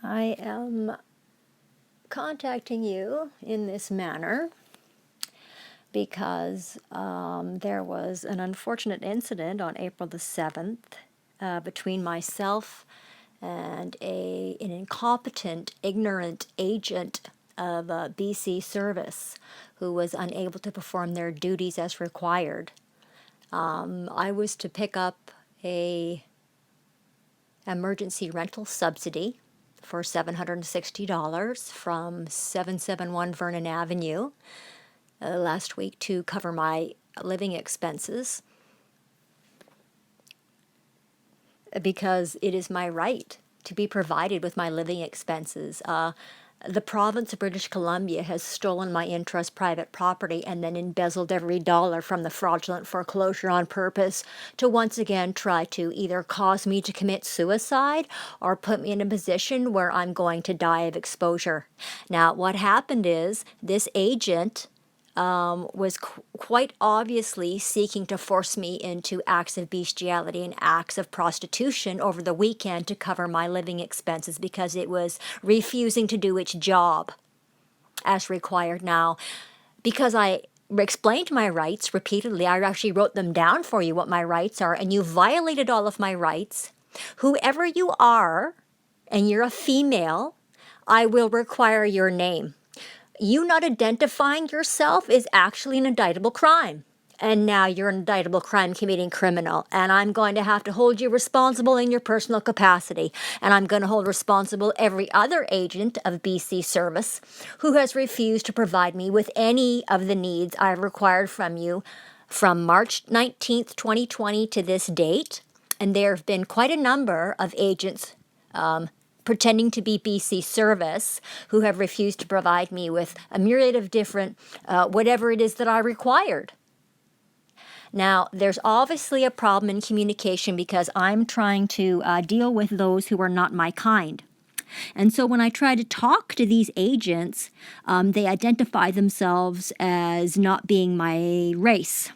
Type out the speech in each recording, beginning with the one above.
I am contacting you in this manner because there was an unfortunate incident on April the 7th between myself and an incompetent, ignorant agent of BC Service who was unable to perform their duties as required. I was to pick up a emergency rental subsidy for $760 from 771 Vernon Avenue last week to cover my living expenses because it is my right to be provided with my living expenses. The province of British Columbia has stolen my interest private property and then embezzled every dollar from the fraudulent foreclosure on purpose to once again try to either cause me to commit suicide or put me in a position where I'm going to die of exposure. Now, what happened is this agent was quite obviously seeking to force me into acts of bestiality and acts of prostitution over the weekend to cover my living expenses because it was refusing to do its job as required. Now, because I explained my rights repeatedly, I actually wrote them down for you what my rights are, and you violated all of my rights. Whoever you are, and you're a female, I will require your name. You not identifying yourself is actually an indictable crime. And now you're an indictable crime committing criminal. And I'm going to have to hold you responsible in your personal capacity. And I'm going to hold responsible every other agent of BC Service who has refused to provide me with any of the needs I've required from you from March 19th, 2020 to this date. And there have been quite a number of agents pretending to be BC Service who have refused to provide me with a myriad of different whatever it is that I required. Now, there's obviously a problem in communication because I'm trying to deal with those who are not my kind. And so when I try to talk to these agents, they identify themselves as not being my race.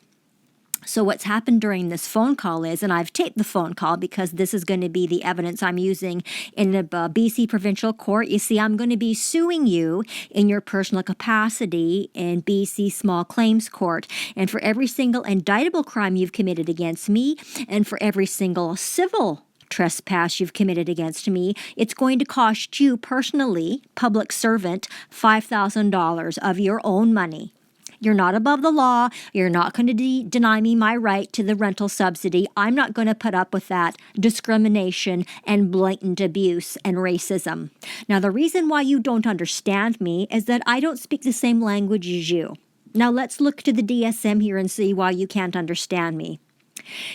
So what's happened during this phone call is, and I've taped the phone call because this is going to be the evidence I'm using in the BC Provincial Court. You see, I'm going to be suing you in your personal capacity in BC Small Claims Court. And for every single indictable crime you've committed against me, and for every single civil trespass you've committed against me, it's going to cost you personally, public servant, $5,000 of your own money. You're not above the law. You're not going to deny me my right to the rental subsidy. I'm not going to put up with that discrimination and blatant abuse and racism. Now, the reason why you don't understand me is that I don't speak the same language as you. Now, let's look to the DSM here and see why you can't understand me.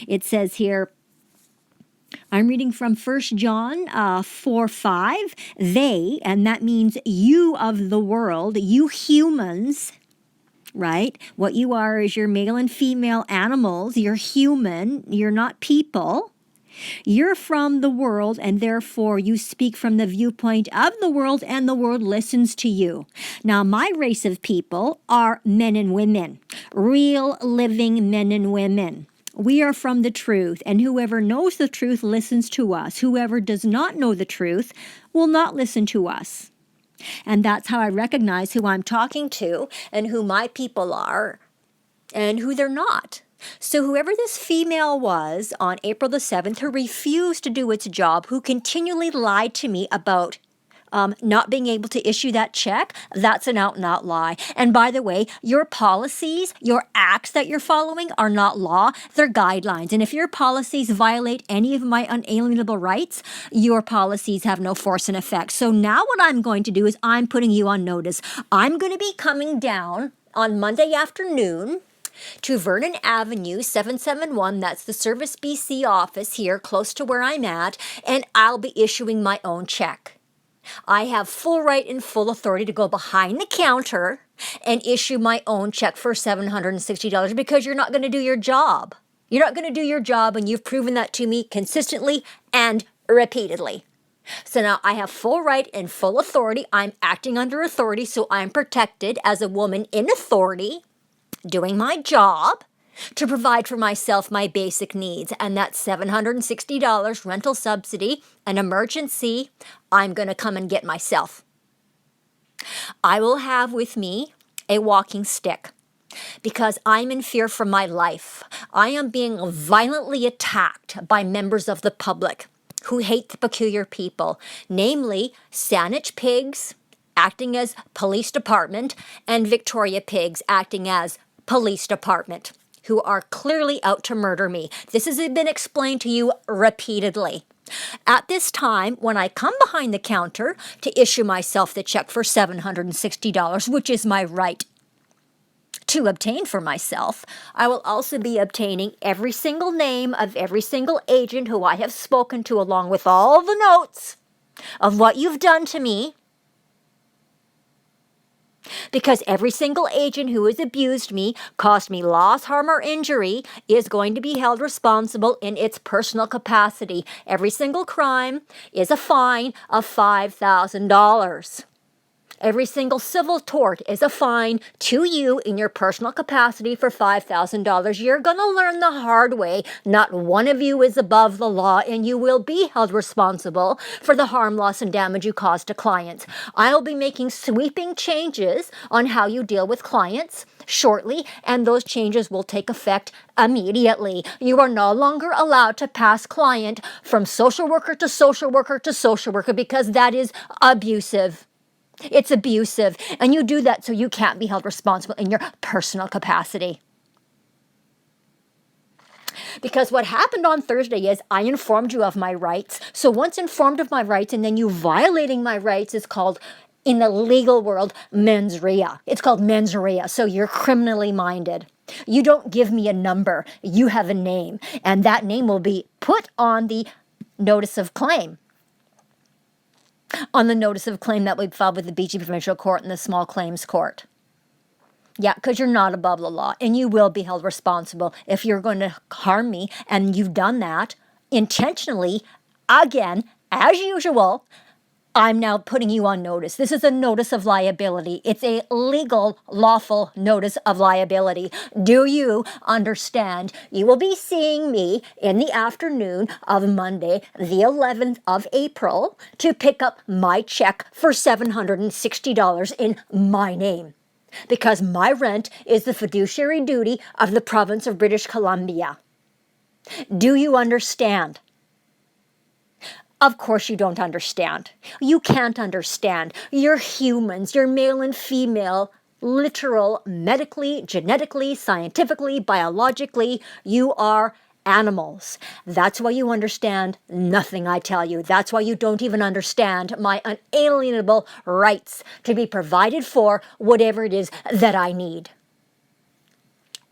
It says here, I'm reading from 1 John 4:5. They, and that means you of the world, you humans, right? What you are is you're male and female animals. You're human. You're not people. You're from the world, and therefore you speak from the viewpoint of the world, and the world listens to you. Now, my race of people are men and women, real living men and women. We are from the truth, and whoever knows the truth listens to us. Whoever does not know the truth will not listen to us. And that's how I recognize who I'm talking to and who my people are and who they're not. So whoever this female was on April the 7th who refused to do its job, who continually lied to me about not being able to issue that check, that's an out-and-out lie. And by the way, your policies, your acts that you're following are not law, they're guidelines. And if your policies violate any of my unalienable rights, your policies have no force and effect. So now what I'm going to do is I'm putting you on notice. I'm going to be coming down on Monday afternoon to Vernon Avenue, 771, that's the Service BC office here, close to where I'm at, and I'll be issuing my own check. I have full right and full authority to go behind the counter and issue my own check for $760 because you're not going to do your job. You're not going to do your job, and you've proven that to me consistently and repeatedly. So now I have full right and full authority. I'm acting under authority, so I'm protected as a woman in authority, doing my job. to provide for myself my basic needs, and that's $760 rental subsidy, an emergency, I'm going to come and get myself. I will have with me a walking stick because I'm in fear for my life. I am being violently attacked by members of the public who hate the peculiar people, namely Saanich pigs acting as police department and Victoria pigs acting as police department, who are clearly out to murder me. This has been explained to you repeatedly. At this time, when I come behind the counter to issue myself the check for $760, which is my right to obtain for myself, I will also be obtaining every single name of every single agent who I have spoken to, along with all the notes of what you've done to me, because every single agent who has abused me, caused me loss, harm, or injury is going to be held responsible in its personal capacity. Every single crime is a fine of $5,000. Every single civil tort is a fine to you in your personal capacity for $5,000. You're going to learn the hard way. Not one of you is above the law, and you will be held responsible for the harm, loss, and damage you cause to clients. I'll be making sweeping changes on how you deal with clients shortly, and those changes will take effect immediately. You are no longer allowed to pass client from social worker to social worker to social worker because that is abusive. It's abusive, and you do that so you can't be held responsible in your personal capacity. Because what happened on Thursday is I informed you of my rights. So once informed of my rights and then you violating my rights is called, in the legal world, mens rea. It's called mens rea, so you're criminally minded. You don't give me a number, you have a name, and that name will be put on the notice of claim. On the notice of claim that we filed with the BC Provincial Court and the Small Claims Court. Yeah, because you're not above the law, and you will be held responsible if you're going to harm me, and you've done that intentionally, again, as usual. I'm now putting you on notice. This is a notice of liability. It's a legal, lawful notice of liability. Do you understand? You will be seeing me in the afternoon of Monday, the 11th of April, to pick up my check for $760 in my name. Because my rent is the fiduciary duty of the province of British Columbia. Do you understand? Of course you don't understand. You can't understand. You're humans. You're male and female, literal, medically, genetically, scientifically, biologically. You are animals. That's why you understand nothing I tell you. That's why you don't even understand my unalienable rights to be provided for whatever it is that I need.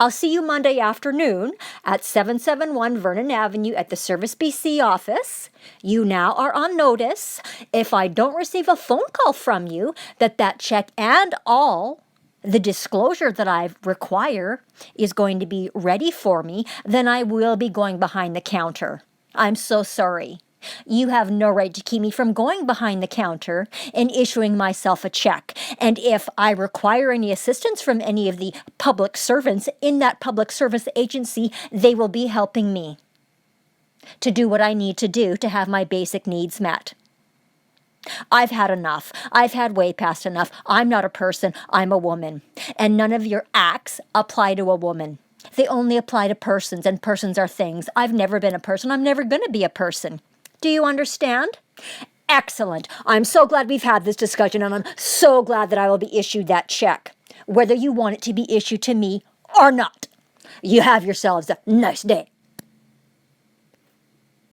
I'll see you Monday afternoon at 771 Vernon Avenue at the Service BC office. You now are on notice. If I don't receive a phone call from you that check and all the disclosure that I require is going to be ready for me, then I will be going behind the counter. I'm so sorry. You have no right to keep me from going behind the counter and issuing myself a check. And if I require any assistance from any of the public servants in that public service agency, they will be helping me to do what I need to do to have my basic needs met. I've had enough. I've had way past enough. I'm not a person. I'm a woman. And none of your acts apply to a woman. They only apply to persons, and persons are things. I've never been a person. I'm never going to be a person. Do you understand? Excellent. I'm so glad we've had this discussion, and I'm so glad that I will be issued that check, whether you want it to be issued to me or not. You have yourselves a nice day.